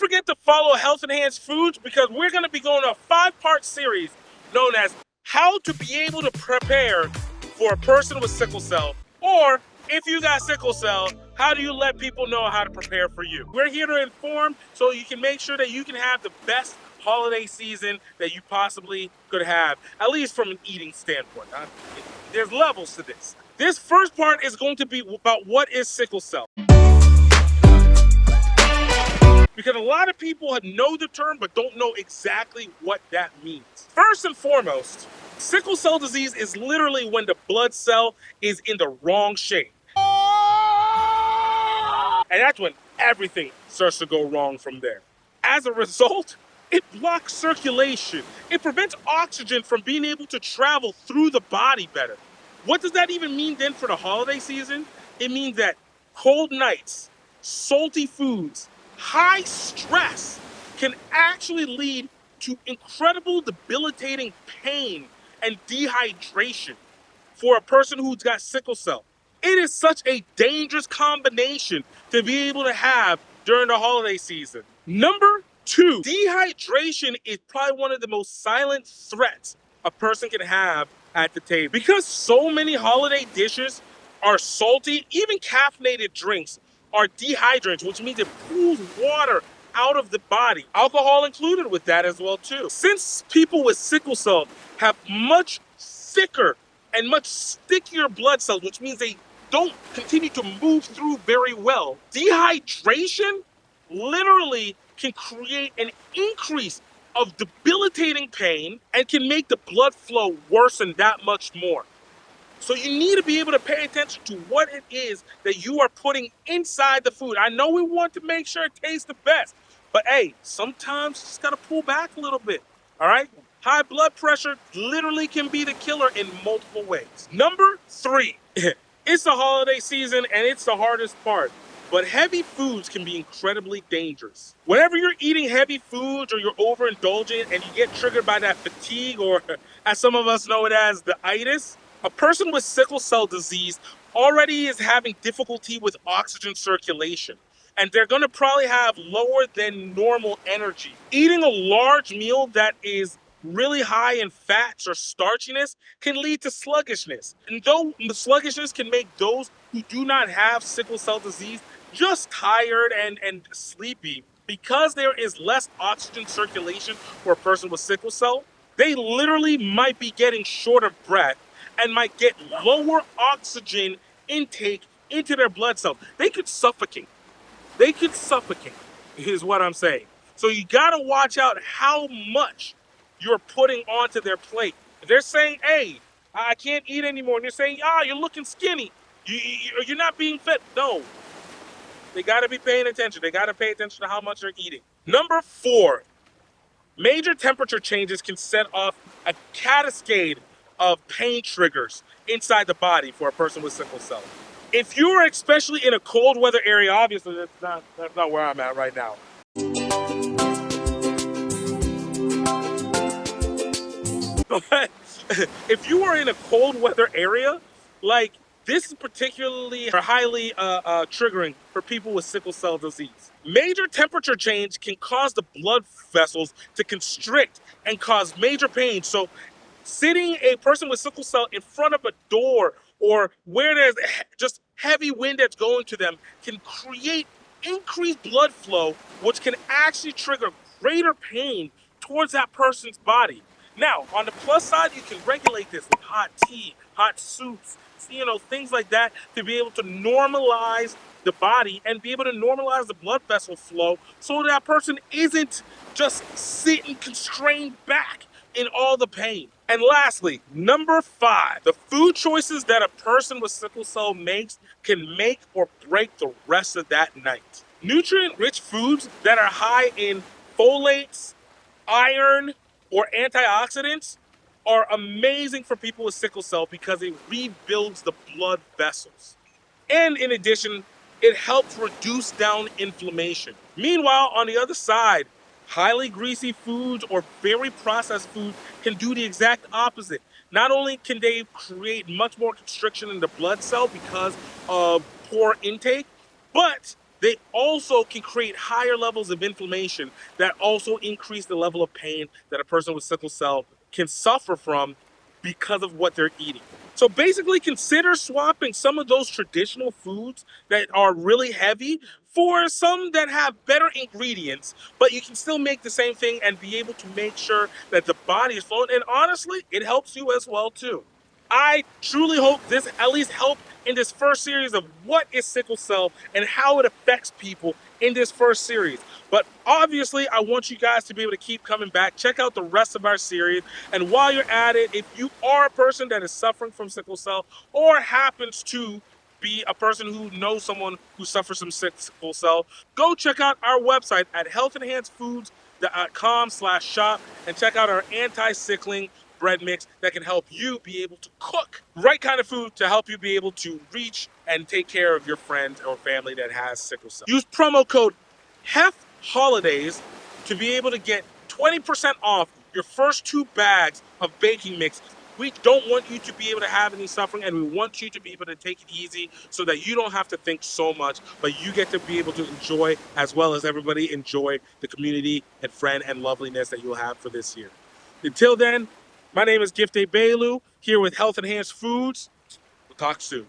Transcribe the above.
forget to follow Health Enhanced Foods because we're going to be going on a 5-part series known as How to Be Able to Prepare for a Person with Sickle Cell, or if you got sickle cell, how do you let people know how to prepare for you? We're here to inform so you can make sure that you can have the best holiday season that you possibly could have, at least from an eating standpoint. There's levels to this. This first part is going to be about what is sickle cell. Because a lot of people know the term but don't know exactly what that means. First and foremost, sickle cell disease is literally when the blood cell is in the wrong shape. And that's when everything starts to go wrong from there. As a result, it blocks circulation. It prevents oxygen from being able to travel through the body better. What does that even mean then for the holiday season? It means that cold nights, salty foods, high stress can actually lead to incredible debilitating pain and dehydration for a person who's got sickle cell. It is such a dangerous combination to be able to have during the holiday season. Number 2, dehydration is probably one of the most silent threats a person can have at the table. Because so many holiday dishes are salty, even caffeinated drinks are dehydrants, which means it pulls water out of the body. Alcohol included with that as well too. Since people with sickle cell have much thicker and much stickier blood cells, which means they don't continue to move through very well, dehydration literally can create an increase of debilitating pain and can make the blood flow worsen that much more. So you need to be able to pay attention to what it is that you are putting inside the food. I know we want to make sure it tastes the best, but hey, sometimes you just gotta pull back a little bit, all right? High blood pressure literally can be the killer in multiple ways. Number 3, it's the holiday season and it's the hardest part, but heavy foods can be incredibly dangerous. Whenever you're eating heavy foods or you're overindulging and you get triggered by that fatigue, or as some of us know it as the itis, a person with sickle cell disease already is having difficulty with oxygen circulation, and they're going to probably have lower than normal energy. Eating a large meal that is really high in fats or starchiness can lead to sluggishness. And though the sluggishness can make those who do not have sickle cell disease just tired and sleepy, because there is less oxygen circulation for a person with sickle cell, they literally might be getting short of breath and might get lower oxygen intake into their blood cells. They could suffocate. Is what I'm saying. So you gotta watch out how much you're putting onto their plate. If they're saying, hey, I can't eat anymore, and you're saying, you're looking skinny, you're not being fed. No, they gotta be paying attention. They gotta pay attention to how much they're eating. Number 4, major temperature changes can set off a cascade of pain triggers inside the body for a person with sickle cell. If you're especially in a cold weather area, obviously that's not where I'm at right now. But if you are in a cold weather area, like this is particularly highly triggering for people with sickle cell disease. Major temperature change can cause the blood vessels to constrict and cause major pain. So sitting a person with sickle cell in front of a door or where there's just heavy wind that's going to them can create increased blood flow, which can actually trigger greater pain towards that person's body. Now, on the plus side, you can regulate this with hot tea, hot soups, things like that, to be able to normalize the body and be able to normalize the blood vessel flow so that person isn't just sitting constrained back in all the pain. And lastly, number 5, the food choices that a person with sickle cell makes can make or break the rest of that night. Nutrient-rich foods that are high in folates, iron, or antioxidants are amazing for people with sickle cell because it rebuilds the blood vessels. And in addition, it helps reduce down inflammation. Meanwhile, on the other side, highly greasy foods or very processed food can do the exact opposite. Not only can they create much more constriction in the blood cell because of poor intake, but they also can create higher levels of inflammation that also increase the level of pain that a person with sickle cell can suffer from because of what they're eating. So basically, consider swapping some of those traditional foods that are really heavy for some that have better ingredients, but you can still make the same thing and be able to make sure that the body is flowing. And honestly, it helps you as well too. I truly hope this at least helped in this first series of what is sickle cell and how it affects people in this first series. But obviously, I want you guys to be able to keep coming back. Check out the rest of our series. And while you're at it, if you are a person that is suffering from sickle cell or happens to be a person who knows someone who suffers from sickle cell, go check out our website at healthenhancedfoods.com/shop and check out our anti-sickling bread mix that can help you be able to cook the right kind of food to help you be able to reach and take care of your friend or family that has sickle cell. Use promo code HEFHolidays to be able to get 20% off your first 2 bags of baking mix. We don't want you to be able to have any suffering, and we want you to be able to take it easy so that you don't have to think so much, but you get to be able to enjoy, as well as everybody enjoy, the community and friend and loveliness that you'll have for this year. Until then, my name is Gifte Bailu, here with Health Enhanced Foods. We'll talk soon.